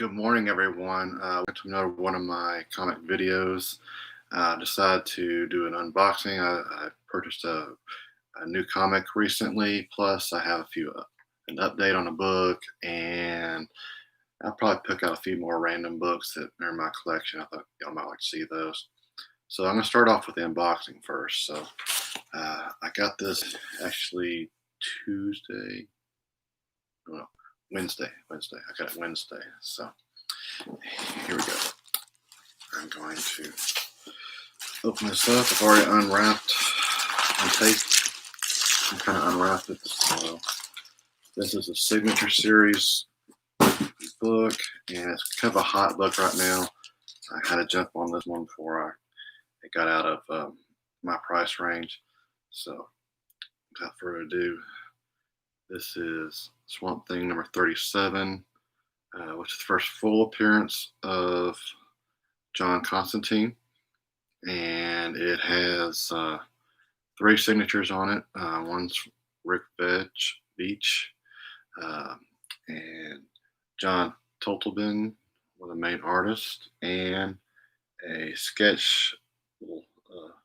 Good morning, everyone. Welcome to another one of my comic videos. Decided to do an unboxing. I purchased a new comic recently. Plus, I have an update on a book, and I'll probably pick out a few more random books that are in my collection. I thought y'all might like to see those. So I'm going to start off with the unboxing first. So I got this actually Tuesday. No, Wednesday. I got it Wednesday. So here we go. I'm going to open this up. I've already unwrapped and taped. I kind of unwrapped it. So this is a Signature Series book, and it's kind of a hot book right now. I had to jump on this one before it got out of my price range. So without further ado, this is Swamp Thing number 37, which is the first full appearance of John Constantine. And it has three signatures on it. One's Rick Beach, and John Toltobin, one of the main artists, and a sketch,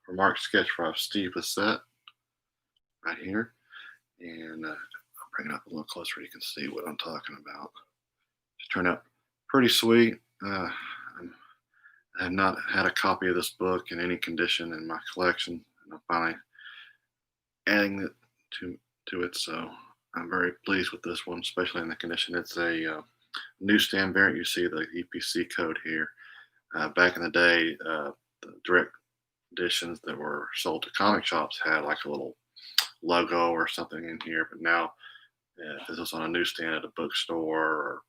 remark sketch by Steve Bissette right here. And I'll bring it up a little closer so you can see what I'm talking about. It turned out pretty sweet. I have not had a copy of this book in any condition in my collection, and I'm finally adding it to it. So I'm very pleased with this one, especially in the condition. It's a newsstand variant. You see the EPC code here. Back in the day, the direct editions that were sold to comic shops had like a little logo or something in here, but now if this was on a newsstand at a bookstore or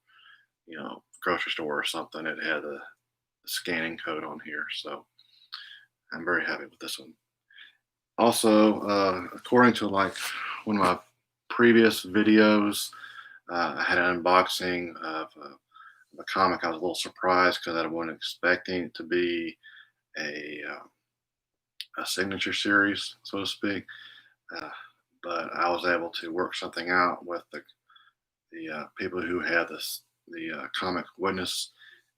grocery store or something, it had a scanning code on here. So I'm very happy with this one. Also, according to like one of my previous videos, I had an unboxing of a comic. I was a little surprised because I wasn't expecting it to be a signature series, so to speak. But I was able to work something out with the people who had the comic witness.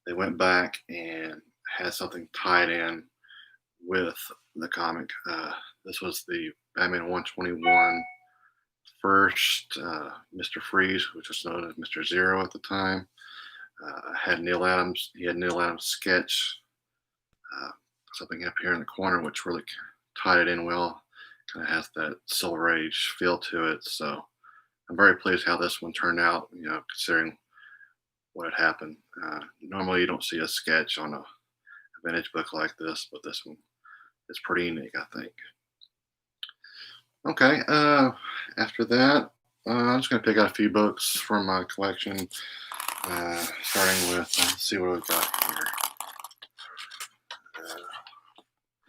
They went back and had something tied in with the comic. This was the Batman 121 first Mr. Freeze, which was known as Mr. Zero at the time. Had Neil Adams. He had Neil Adams sketch something up here in the corner, which really tied it in well. Kind of has that Silver Age feel to it. So I'm very pleased how this one turned out. Considering what had happened. Normally, you don't see a sketch on a vintage book like this, but this one is pretty unique, I think. Okay, after that, I'm just going to pick out a few books from my collection, starting with, let's see what we've got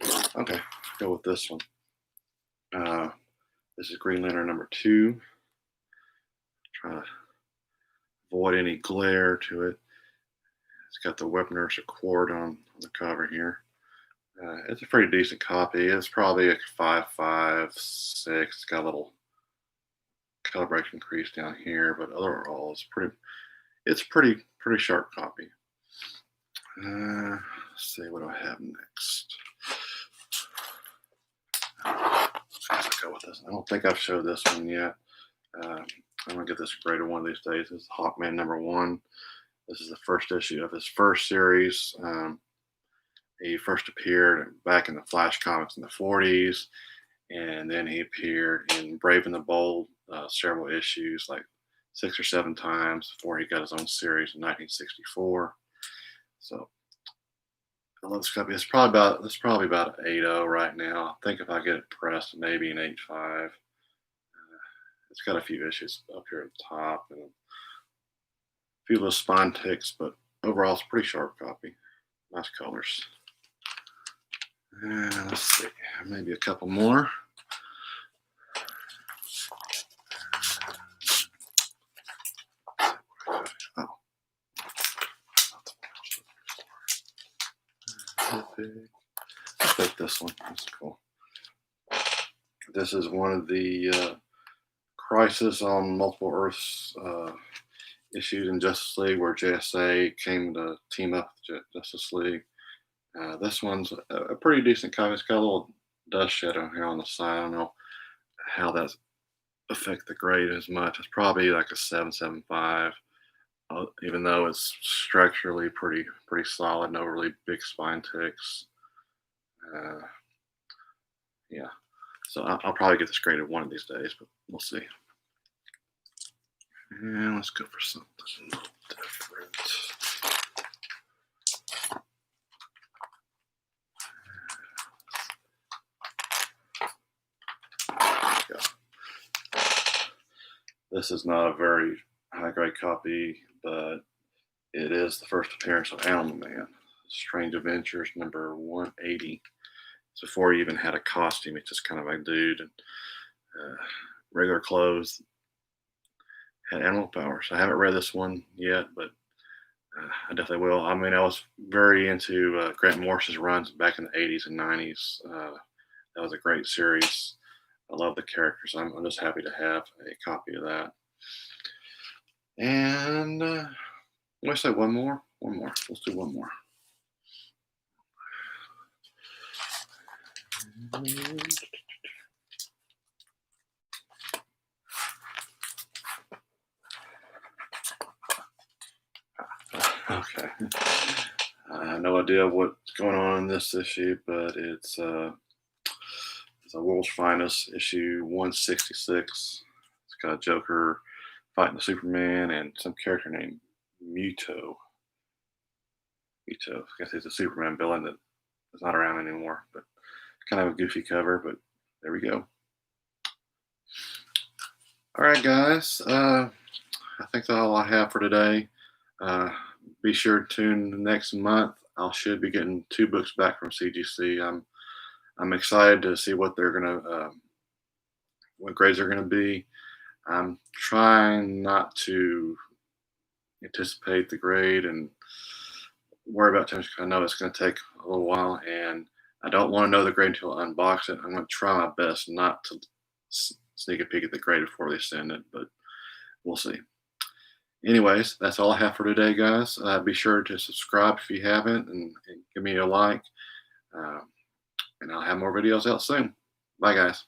here. Okay, go with this one. This is Green Lantern number 2. Try to avoid any glare to it. It's got the Webner's Accord on the cover here. It's a pretty decent copy. It's probably a 5.56. It's got a little calibration crease down here, but overall, it's pretty sharp copy. Let's see what do I have next. Let's go with this. I don't think I've showed this one yet. I'm gonna get this graded one of these days. This is Hawkman number 1. This is the first issue of his first series. He first appeared back in the Flash comics in the 40s, and then he appeared in Brave and the Bold several issues, like 6 or 7 times before he got his own series in 1964. So I love this copy. It's probably about an 8.0 right now. I think if I get it pressed, maybe an 8.5. It's got a few issues up here at the top and a few little spine ticks, but overall it's a pretty sharp copy. Nice colors. Let's see, maybe a couple more. Oh, I'll take this one. That's cool. This is one of the Crisis on Multiple Earths issued in Justice League where JSA came to team up with Justice League. This one's a pretty decent comic. It's got a little dust shadow here on the side. I don't know how that affect the grade as much. It's probably like a 7.75, even though it's structurally pretty solid. No really big spine ticks. Yeah, so I'll probably get this graded one of these days, but we'll see. And let's go for something different. This is not a very high grade copy, but it is the first appearance of Animal Man, Strange Adventures number 180. It's before he even had a costume. It's just kind of a dude and regular clothes, had animal powers. I haven't read this one yet, but I definitely will. I mean, I was very into Grant Morrison's runs back in the 80s and 90s. That was a great series. I love the characters. I'm just happy to have a copy of that. And let's say one more. Let's do one more. Okay. I have no idea what's going on in this issue, but it's a World's Finest issue 166. It's got Joker fighting the Superman and some character named Muto. I guess he's a Superman villain that is not around anymore, but kind of a goofy cover, but there we go. All right, guys. I think that's all I have for today. Be sure to tune in next month. I should be getting 2 books back from CGC. I'm excited to see what they're gonna what grades are gonna be. I'm trying not to anticipate the grade and worry about things. I know it's gonna take a little while, and I don't want to know the grade until I unbox it. I'm gonna try my best not to sneak a peek at the grade before they send it, but we'll see. Anyways, that's all I have for today, guys. Be sure to subscribe if you haven't, and give me a like. And I'll have more videos out soon. Bye, guys.